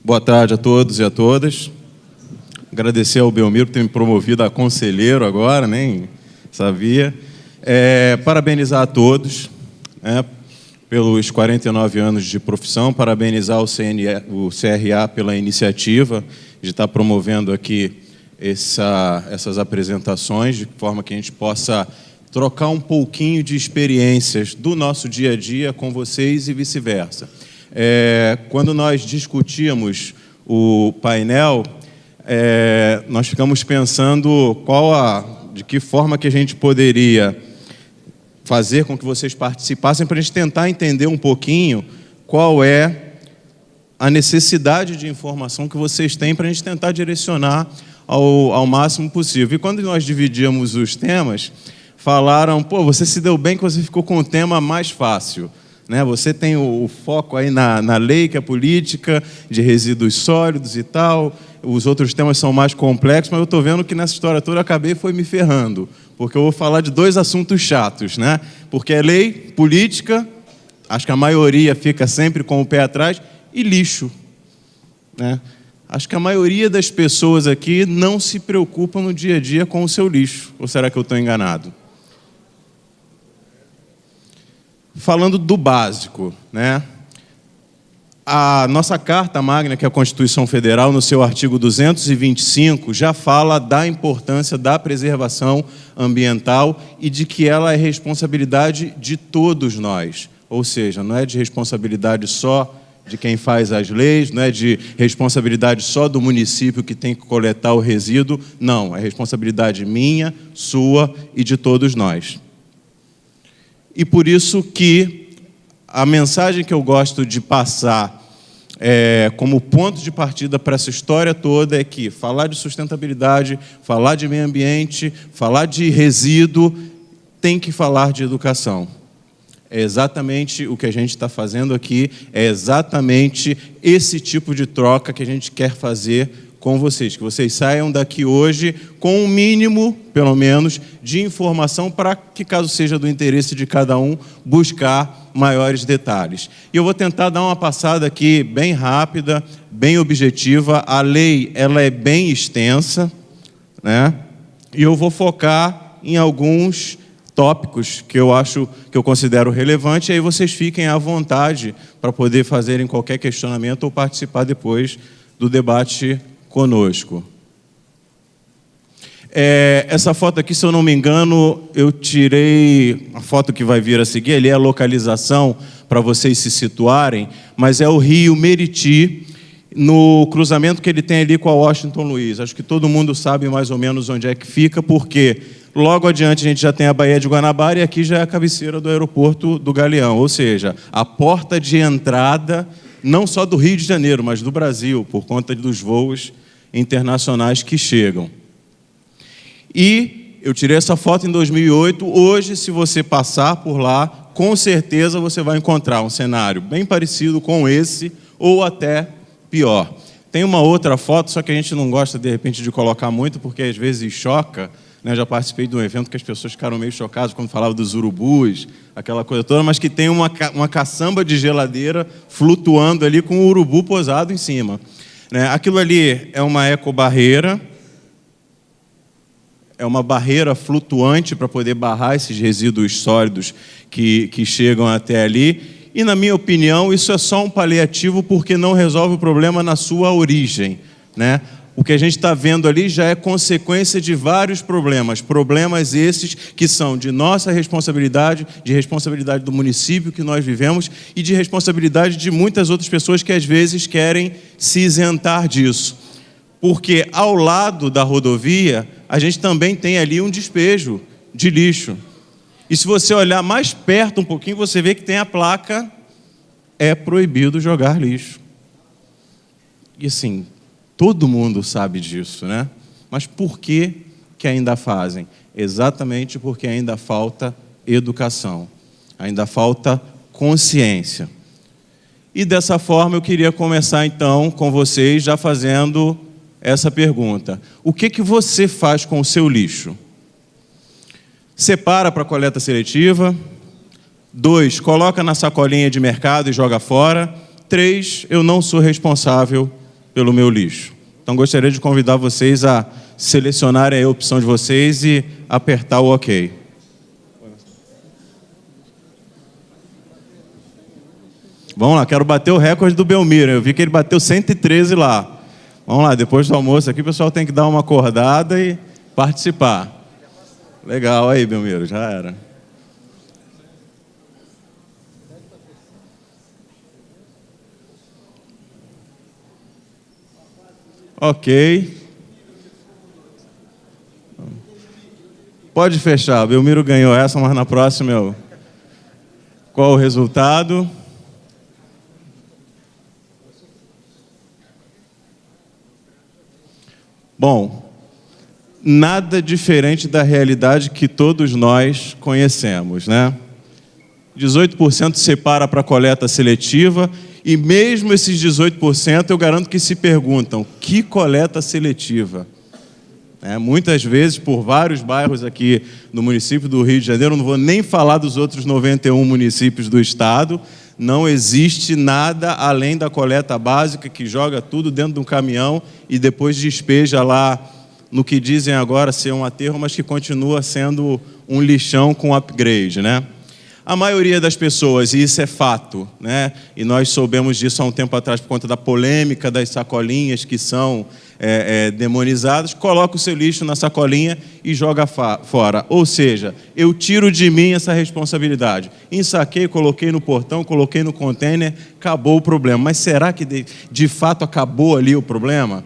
Boa tarde a todos e a todas. Agradecer ao Belmiro por ter me promovido a conselheiro agora, nem sabia. Parabenizar a todos, pelos 49 anos de profissão, parabenizar o CRA pela iniciativa de estar promovendo aqui essas apresentações, de forma que a gente possa trocar um pouquinho de experiências do nosso dia a dia com vocês e vice-versa. Quando nós discutíamos o painel, nós ficamos pensando de que forma que a gente poderia fazer com que vocês participassem para a gente tentar entender um pouquinho qual é a necessidade de informação que vocês têm para a gente tentar direcionar ao máximo possível. E quando nós dividíamos os temas, falaram, você se deu bem que você ficou com o tema mais fácil. Você tem o foco aí na lei, que é política, de resíduos sólidos e tal. Os outros temas são mais complexos, mas eu estou vendo que nessa história toda eu acabei me ferrando, porque eu vou falar de dois assuntos chatos, Porque é lei, política, acho que a maioria fica sempre com o pé atrás, e lixo, Acho que a maioria das pessoas aqui não se preocupam no dia a dia com o seu lixo. Ou será que eu estou enganado? Falando do básico, A nossa Carta Magna, que é a Constituição Federal, no seu artigo 225, já fala da importância da preservação ambiental e de que ela é responsabilidade de todos nós. Ou seja, não é de responsabilidade só de quem faz as leis, não é de responsabilidade só do município que tem que coletar o resíduo. Não, é responsabilidade minha, sua e de todos nós. E por isso que a mensagem que eu gosto de passar como ponto de partida para essa história toda é que falar de sustentabilidade, falar de meio ambiente, falar de resíduo, tem que falar de educação. É exatamente o que a gente está fazendo aqui, é exatamente esse tipo de troca que a gente quer fazer com vocês, que vocês saiam daqui hoje com um mínimo, pelo menos, de informação para que, caso seja do interesse de cada um, buscar maiores detalhes. E eu vou tentar dar uma passada aqui bem rápida, bem objetiva. A lei ela é bem extensa, E eu vou focar em alguns tópicos que eu considero relevante, e aí vocês fiquem à vontade para poder fazerem qualquer questionamento ou participar depois do debate conosco. Essa foto aqui, se eu não me engano, eu tirei a foto que vai vir a seguir, ali é a localização para vocês se situarem, mas é o rio Meriti, no cruzamento que ele tem ali com a Washington Luiz. Acho que todo mundo sabe mais ou menos onde é que fica, porque logo adiante a gente já tem a Baía de Guanabara e aqui já é a cabeceira do aeroporto do Galeão, ou seja, a porta de entrada não só do Rio de Janeiro, mas do Brasil, por conta dos voos internacionais que chegam. E eu tirei essa foto em 2008. Hoje, se você passar por lá, com certeza você vai encontrar um cenário bem parecido com esse, ou até pior. Tem uma outra foto, só que a gente não gosta, de repente, de colocar muito, porque às vezes choca. Já participei de um evento que as pessoas ficaram meio chocadas quando falava dos urubus, aquela coisa toda, mas que tem uma caçamba de geladeira flutuando ali com o urubu posado em cima. Aquilo ali é uma ecobarreira, é uma barreira flutuante para poder barrar esses resíduos sólidos que chegam até ali. E, na minha opinião, isso é só um paliativo porque não resolve o problema na sua origem, O que a gente está vendo ali já é consequência de vários problemas esses que são de nossa responsabilidade, de responsabilidade do município que nós vivemos e de responsabilidade de muitas outras pessoas que às vezes querem se isentar disso. Porque ao lado da rodovia, a gente também tem ali um despejo de lixo. E se você olhar mais perto um pouquinho, você vê que tem a placa, é proibido jogar lixo. E assim, todo mundo sabe disso, Mas por que ainda fazem? Exatamente porque ainda falta educação, ainda falta consciência. E dessa forma eu queria começar então com vocês já fazendo essa pergunta. O que você faz com o seu lixo? Separa para coleta seletiva. 2, coloca na sacolinha de mercado e joga fora. 3, eu não sou responsável pelo meu lixo. Então, gostaria de convidar vocês a selecionarem a opção de vocês e apertar o OK. Vamos lá, quero bater o recorde do Belmiro. Eu vi que ele bateu 113 lá. Vamos lá, depois do almoço aqui, o pessoal tem que dar uma acordada e participar. Legal, aí, Belmiro, já era. Ok. Pode fechar, Belmiro ganhou essa, mas na próxima qual o resultado? Bom, nada diferente da realidade que todos nós conhecemos, né? 18% separa para coleta seletiva e mesmo esses 18% eu garanto que se perguntam, que coleta seletiva? Muitas vezes, por vários bairros aqui no município do Rio de Janeiro, não vou nem falar dos outros 91 municípios do estado, não existe nada além da coleta básica que joga tudo dentro de um caminhão e depois despeja lá no que dizem agora ser um aterro, mas que continua sendo um lixão com upgrade, né? A maioria das pessoas, e isso é fato, né? E nós soubemos disso há um tempo atrás por conta da polêmica das sacolinhas que são demonizadas, coloca o seu lixo na sacolinha e joga fora. Ou seja, eu tiro de mim essa responsabilidade. Ensaquei, coloquei no portão, coloquei no container, acabou o problema. Mas será que de fato acabou ali o problema?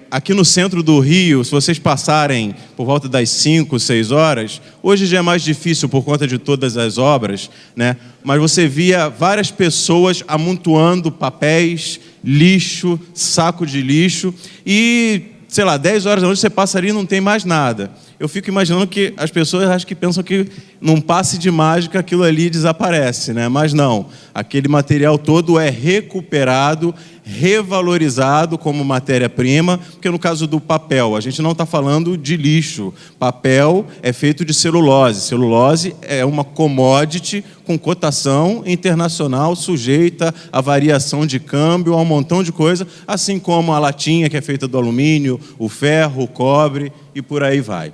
Aqui no centro do Rio, se vocês passarem por volta das 5, 6 horas, hoje já é mais difícil por conta de todas as obras, né? Mas você via várias pessoas amontoando papéis, lixo, saco de lixo e, sei lá, 10 horas da noite você passa ali e não tem mais nada. Eu fico imaginando que as pessoas acho que pensam que num passe de mágica aquilo ali desaparece, né? Mas não, aquele material todo é recuperado, revalorizado como matéria-prima, porque no caso do papel, a gente não está falando de lixo. Papel é feito de celulose. Celulose é uma commodity com cotação internacional, sujeita a variação de câmbio, a um montão de coisa, assim como a latinha que é feita do alumínio, o ferro, o cobre e por aí vai.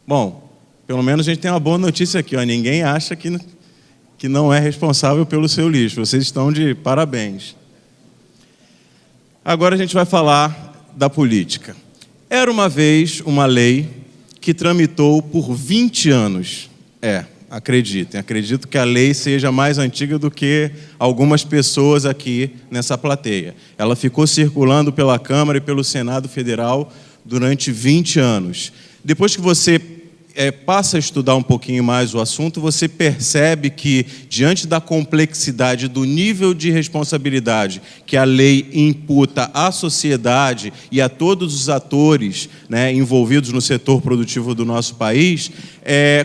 Bom, pelo menos a gente tem uma boa notícia aqui, ó. Ninguém acha que não é responsável pelo seu lixo. Vocês estão de parabéns. Agora a gente vai falar da política. Era uma vez uma lei que tramitou por 20 anos. Acreditem, acredito que a lei seja mais antiga do que algumas pessoas aqui nessa plateia. Ela ficou circulando pela Câmara e pelo Senado Federal durante 20 anos. Depois que você passa a estudar um pouquinho mais o assunto, você percebe que, diante da complexidade do nível de responsabilidade que a lei imputa à sociedade e a todos os atores, né, envolvidos no setor produtivo do nosso país,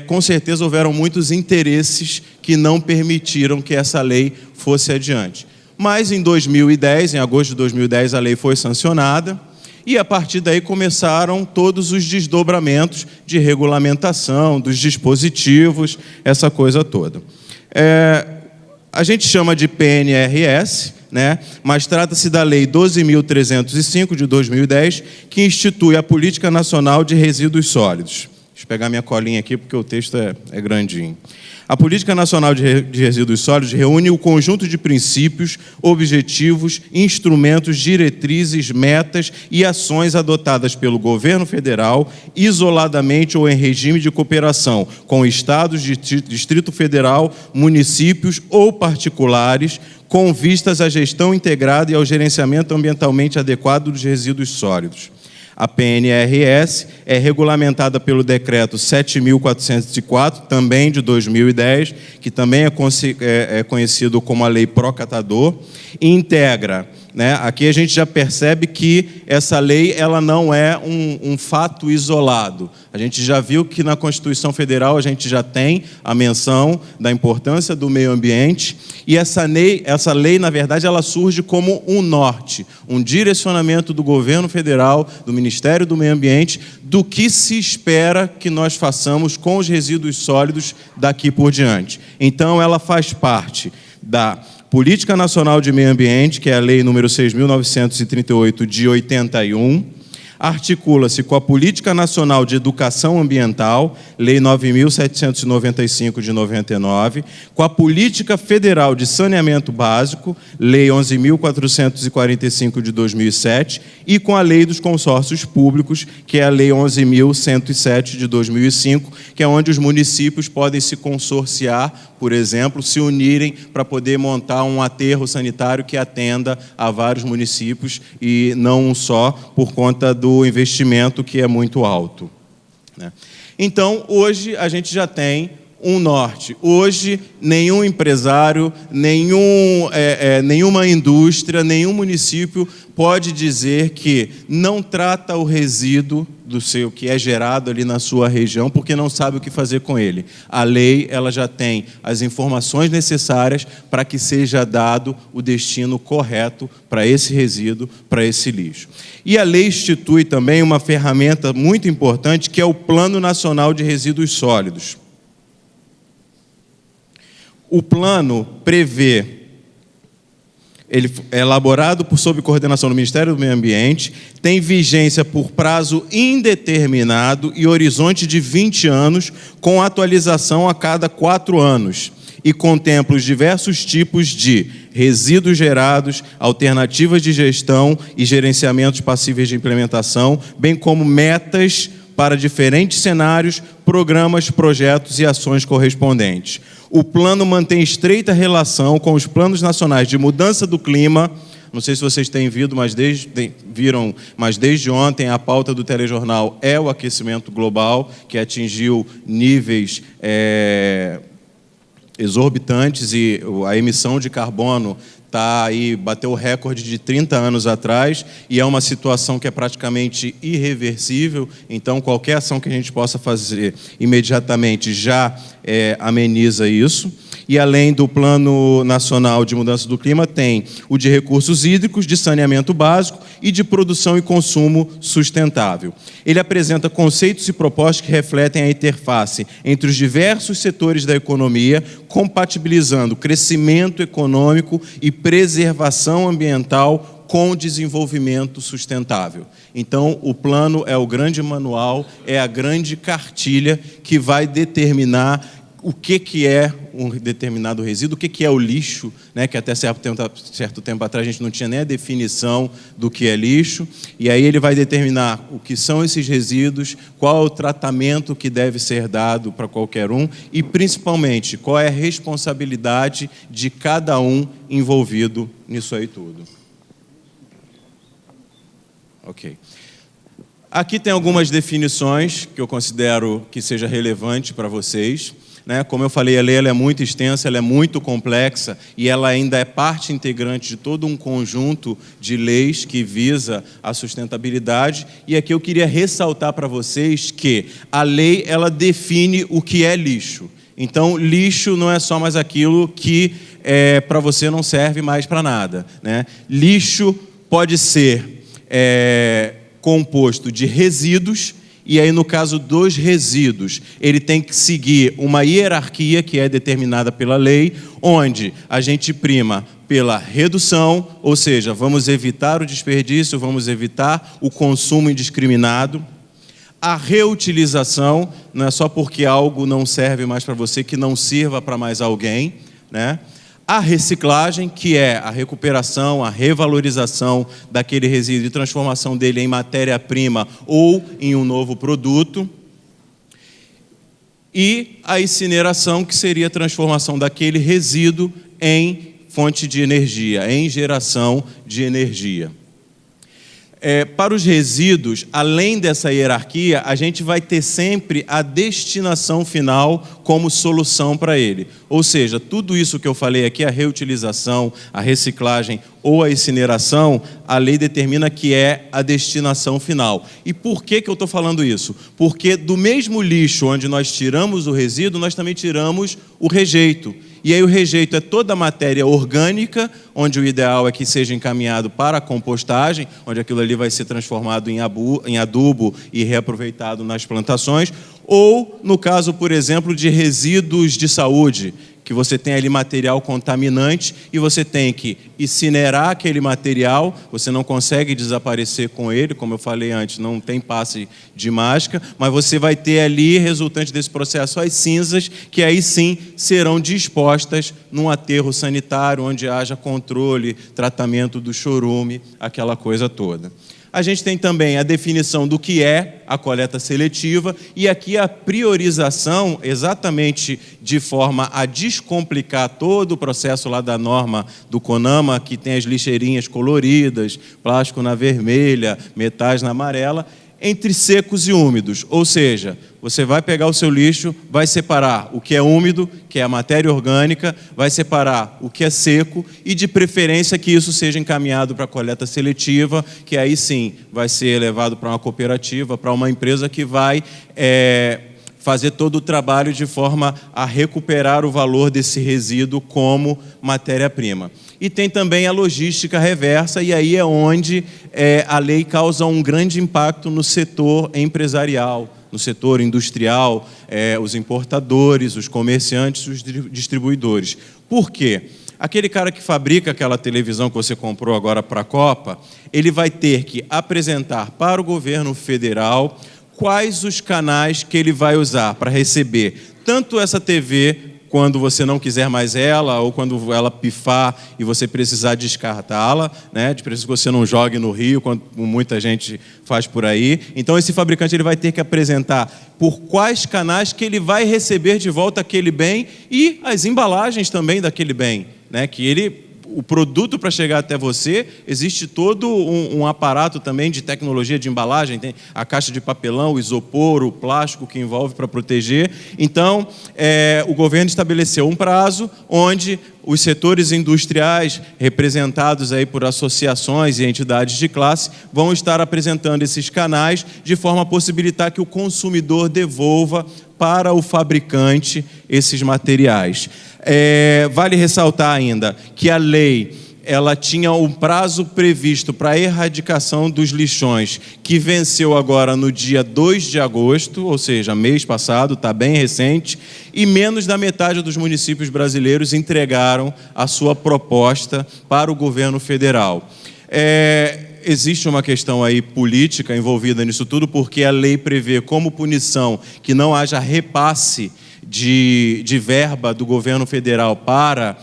com certeza houveram muitos interesses que não permitiram que essa lei fosse adiante. Mas em 2010, em agosto de 2010, a lei foi sancionada, e a partir daí começaram todos os desdobramentos de regulamentação, dos dispositivos, essa coisa toda. A gente chama de PNRS, né? Mas trata-se da Lei 12.305 de 2010, que institui a Política Nacional de Resíduos Sólidos. Deixa eu pegar minha colinha aqui, porque o texto é grandinho. A Política Nacional de Resíduos Sólidos reúne o conjunto de princípios, objetivos, instrumentos, diretrizes, metas e ações adotadas pelo governo federal, isoladamente ou em regime de cooperação com estados, Distrito Federal, municípios ou particulares, com vistas à gestão integrada e ao gerenciamento ambientalmente adequado dos resíduos sólidos. A PNRS é regulamentada pelo Decreto 7.404, também de 2010, que também é conhecido como a Lei Procatador, e integra, né? Aqui a gente já percebe que essa lei ela não é um fato isolado. A gente já viu que na Constituição Federal a gente já tem a menção da importância do meio ambiente, e essa lei, na verdade, ela surge como um norte, um direcionamento do governo federal, do Ministério do Meio Ambiente, do que se espera que nós façamos com os resíduos sólidos daqui por diante. Então, ela faz parte da Política Nacional de Meio Ambiente, que é a Lei número 6.938 de 81, articula-se com a Política Nacional de Educação Ambiental, Lei 9.795 de 99, com a Política Federal de Saneamento Básico, Lei 11.445 de 2007, e com a Lei dos Consórcios Públicos, que é a Lei 11.107 de 2005, que é onde os municípios podem se consorciar, por exemplo, se unirem para poder montar um aterro sanitário que atenda a vários municípios e não um só, por conta do investimento que é muito alto, né? Então, hoje a gente já tem um norte. Hoje, nenhum empresário, nenhuma indústria, nenhum município pode dizer que não trata o resíduo do seu que é gerado ali na sua região, porque não sabe o que fazer com ele. A lei, ela já tem as informações necessárias para que seja dado o destino correto para esse resíduo, para esse lixo. E a lei institui também uma ferramenta muito importante, que é o Plano Nacional de Resíduos Sólidos. O plano prevê, ele é elaborado sob coordenação do Ministério do Meio Ambiente, tem vigência por prazo indeterminado e horizonte de 20 anos, com atualização a cada 4 anos, e contempla os diversos tipos de resíduos gerados, alternativas de gestão e gerenciamentos passíveis de implementação, bem como metas para diferentes cenários, programas, projetos e ações correspondentes. O plano mantém estreita relação com os planos nacionais de mudança do clima. Não sei se vocês têm viram, mas desde ontem a pauta do telejornal é o aquecimento global, que atingiu níveis exorbitantes, e a emissão de carbono bateu o recorde de 30 anos atrás, e é uma situação que é praticamente irreversível. Então, qualquer ação que a gente possa fazer imediatamente já ameniza isso. E além do Plano Nacional de Mudança do Clima, tem o de recursos hídricos, de saneamento básico e de produção e consumo sustentável. Ele apresenta conceitos e propostas que refletem a interface entre os diversos setores da economia, compatibilizando crescimento econômico e preservação ambiental com desenvolvimento sustentável. Então, o plano é o grande manual, é a grande cartilha que vai determinar o que é um determinado resíduo, o que é o lixo, né? Que até certo tempo atrás a gente não tinha nem a definição do que é lixo, e aí ele vai determinar o que são esses resíduos, qual é o tratamento que deve ser dado para qualquer um, e principalmente qual é a responsabilidade de cada um envolvido nisso aí tudo. Ok. Aqui tem algumas definições que eu considero que seja relevante para vocês. Como eu falei, a lei ela é muito extensa, ela é muito complexa, e ela ainda é parte integrante de todo um conjunto de leis que visa a sustentabilidade. E aqui eu queria ressaltar para vocês que a lei ela define o que é lixo. Então, lixo não é só mais aquilo que para você não serve mais para nada, né? Lixo pode ser composto de resíduos. E aí, no caso dos resíduos, ele tem que seguir uma hierarquia que é determinada pela lei, onde a gente prima pela redução, ou seja, vamos evitar o desperdício, vamos evitar o consumo indiscriminado. A reutilização, não é só porque algo não serve mais para você que não sirva para mais alguém, né? A reciclagem, que é a recuperação, a revalorização daquele resíduo e transformação dele em matéria-prima ou em um novo produto. E a incineração, que seria a transformação daquele resíduo em fonte de energia, em geração de energia. Para os resíduos, além dessa hierarquia, a gente vai ter sempre a destinação final como solução para ele. Ou seja, tudo isso que eu falei aqui, a reutilização, a reciclagem ou a incineração, a lei determina que é a destinação final. E por que eu estou falando isso? Porque do mesmo lixo onde nós tiramos o resíduo, nós também tiramos o rejeito. E aí o rejeito é toda a matéria orgânica, onde o ideal é que seja encaminhado para a compostagem, onde aquilo ali vai ser transformado em adubo e reaproveitado nas plantações, ou no caso, por exemplo, de resíduos de saúde, que você tem ali material contaminante e você tem que incinerar aquele material, você não consegue desaparecer com ele, como eu falei antes, não tem passe de mágica, mas você vai ter ali, resultante desse processo, as cinzas, que aí sim serão dispostas num aterro sanitário, onde haja controle, tratamento do chorume, aquela coisa toda. A gente tem também a definição do que é a coleta seletiva e aqui a priorização, exatamente de forma a descomplicar todo o processo lá da norma do CONAMA, que tem as lixeirinhas coloridas, plástico na vermelha, metais na amarela, entre secos e úmidos, ou seja, você vai pegar o seu lixo, vai separar o que é úmido, que é a matéria orgânica, vai separar o que é seco e, de preferência, que isso seja encaminhado para a coleta seletiva, que aí sim vai ser levado para uma cooperativa, para uma empresa que vai fazer todo o trabalho de forma a recuperar o valor desse resíduo como matéria-prima. E tem também a logística reversa, e aí é onde a lei causa um grande impacto no setor empresarial, no setor industrial, os importadores, os comerciantes, os distribuidores. Por quê? Aquele cara que fabrica aquela televisão que você comprou agora para a Copa, ele vai ter que apresentar para o governo federal quais os canais que ele vai usar para receber tanto essa TV, quando você não quiser mais ela, ou quando ela pifar e você precisar descartá-la, né? De preferência que você não jogue no rio, como muita gente faz por aí. Então, esse fabricante ele vai ter que apresentar por quais canais que ele vai receber de volta aquele bem e as embalagens também daquele bem, né? O produto para chegar até você, existe todo um aparato também de tecnologia de embalagem, tem a caixa de papelão, o isopor, o plástico que envolve para proteger. Então, o governo estabeleceu um prazo onde os setores industriais, representados aí por associações e entidades de classe, vão estar apresentando esses canais de forma a possibilitar que o consumidor devolva para o fabricante esses materiais. Vale ressaltar ainda que a lei ela tinha um prazo previsto para a erradicação dos lixões, que venceu agora no dia 2 de agosto, ou seja, mês passado, está bem recente, e menos da metade dos municípios brasileiros entregaram a sua proposta para o governo federal. Existe uma questão aí política envolvida nisso tudo, porque a lei prevê como punição que não haja repasse de verba do governo federal para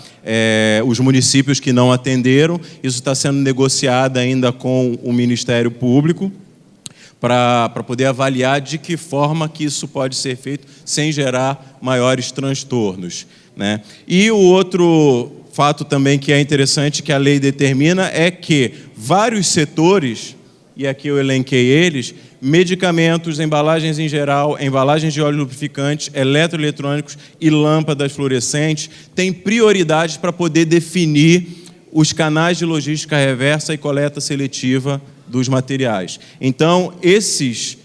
os municípios que não atenderam. Isso está sendo negociado ainda com o Ministério Público para poder avaliar de que forma que isso pode ser feito sem gerar maiores transtornos, né? E o outro fato também que é interessante que a lei determina é que vários setores, e aqui eu elenquei eles, medicamentos, embalagens em geral, embalagens de óleo lubrificante, eletroeletrônicos e lâmpadas fluorescentes, têm prioridade para poder definir os canais de logística reversa e coleta seletiva dos materiais. Então, esses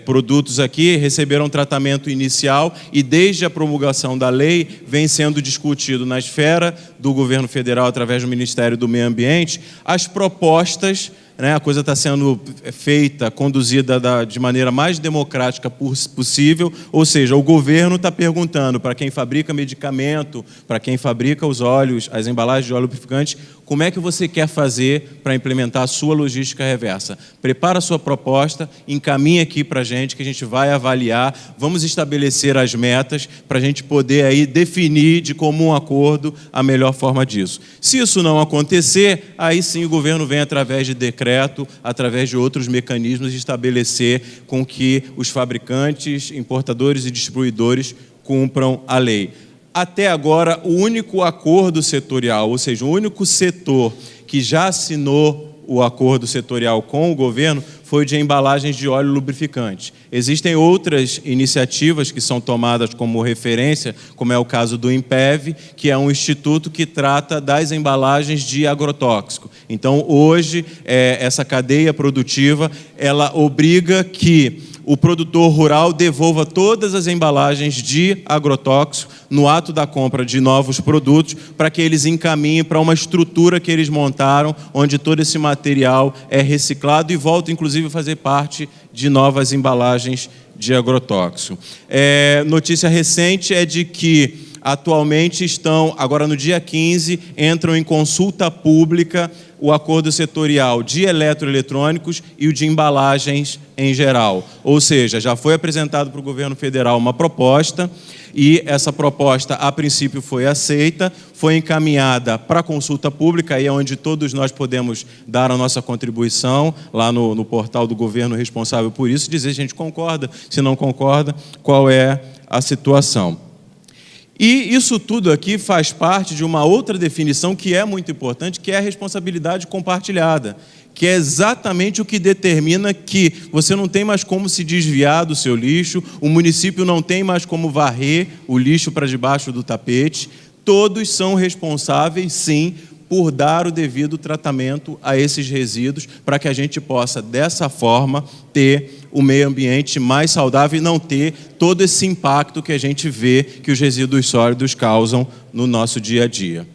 produtos aqui receberam tratamento inicial e desde a promulgação da lei vem sendo discutido na esfera do governo federal através do Ministério do Meio Ambiente as propostas, né? A coisa está sendo feita, conduzida de maneira mais democrática possível, ou seja, o governo está perguntando para quem fabrica medicamento, para quem fabrica os óleos, as embalagens de óleo lubrificante, como é que você quer fazer para implementar a sua logística reversa? Prepara a sua proposta, encaminha aqui para a gente, que a gente vai avaliar, vamos estabelecer as metas para a gente poder aí definir de comum acordo a melhor forma disso. Se isso não acontecer, aí sim o governo vem através de decreto, através de outros mecanismos, estabelecer com que os fabricantes, importadores e distribuidores cumpram a lei. Até agora, o único acordo setorial, ou seja, o único setor que já assinou o acordo setorial com o governo foi de embalagens de óleo lubrificante. Existem outras iniciativas que são tomadas como referência, como é o caso do INPEV, que é um instituto que trata das embalagens de agrotóxico. Então, hoje, essa cadeia produtiva, ela obriga que o produtor rural devolva todas as embalagens de agrotóxico no ato da compra de novos produtos para que eles encaminhem para uma estrutura que eles montaram, onde todo esse material é reciclado e volta, inclusive, a fazer parte de novas embalagens de agrotóxico. Notícia recente é de que atualmente estão, agora no dia 15, entram em consulta pública o acordo setorial de eletroeletrônicos e o de embalagens em geral. Ou seja, já foi apresentado para o governo federal uma proposta e essa proposta, a princípio, foi aceita, foi encaminhada para consulta pública, aí é onde todos nós podemos dar a nossa contribuição, lá no portal do governo responsável por isso, dizer se a gente concorda, se não concorda, qual é a situação. E isso tudo aqui faz parte de uma outra definição que é muito importante, que é a responsabilidade compartilhada, que é exatamente o que determina que você não tem mais como se desviar do seu lixo, o município não tem mais como varrer o lixo para debaixo do tapete, todos são responsáveis, sim, por dar o devido tratamento a esses resíduos, para que a gente possa, dessa forma, ter o meio ambiente mais saudável e não ter todo esse impacto que a gente vê que os resíduos sólidos causam no nosso dia a dia.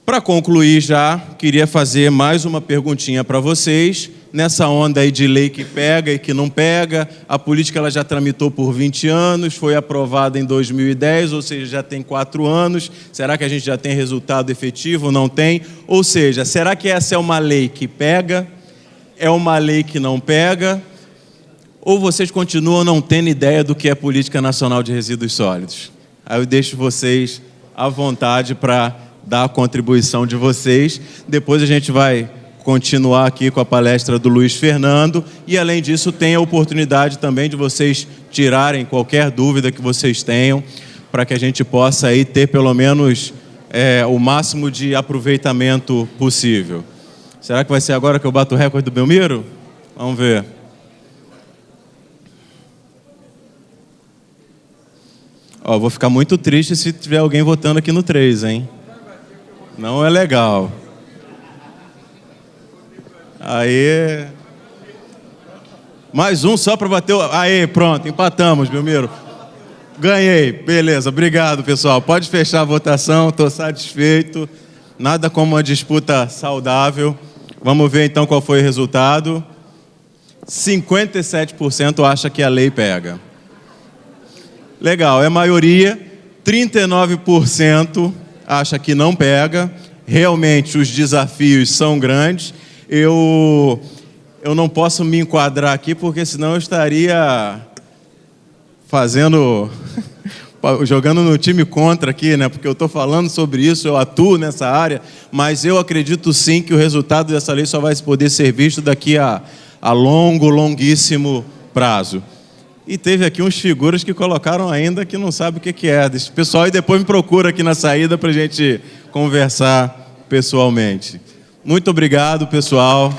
Para concluir já, queria fazer mais uma perguntinha para vocês. Nessa onda aí de lei que pega e que não pega, a política ela já tramitou por 20 anos, foi aprovada em 2010, ou seja, já tem 4 anos. Será que a gente já tem resultado efetivo? Não tem. Ou seja, será que essa é uma lei que pega? É uma lei que não pega? Ou vocês continuam não tendo ideia do que é Política Nacional de Resíduos Sólidos? Aí eu deixo vocês à vontade para dar a contribuição de vocês. Depois a gente vai continuar aqui com a palestra do Luiz Fernando e, além disso, tem a oportunidade também de vocês tirarem qualquer dúvida que vocês tenham para que a gente possa aí ter pelo menos o máximo de aproveitamento possível. Será que vai ser agora que eu bato o recorde do Belmiro? Vamos ver. Ó, vou ficar muito triste se tiver alguém votando aqui no 3, hein? Não é legal. Aí, mais um só para bater o... Aí, pronto, empatamos, Belmiro. Ganhei, beleza, obrigado, pessoal. Pode fechar a votação, estou satisfeito. Nada como uma disputa saudável. Vamos ver então qual foi o resultado. 57% acha que a lei pega. Legal, é maioria. 39% acha que não pega. Realmente os desafios são grandes. Eu não posso me enquadrar aqui, porque senão eu estaria jogando no time contra aqui, né? Porque eu estou falando sobre isso, eu atuo nessa área, mas eu acredito sim que o resultado dessa lei só vai poder ser visto daqui a longuíssimo prazo. E teve aqui uns figuras que colocaram ainda que não sabe o que é. Esse pessoal aí depois me procura aqui na saída para a gente conversar pessoalmente. Muito obrigado, pessoal.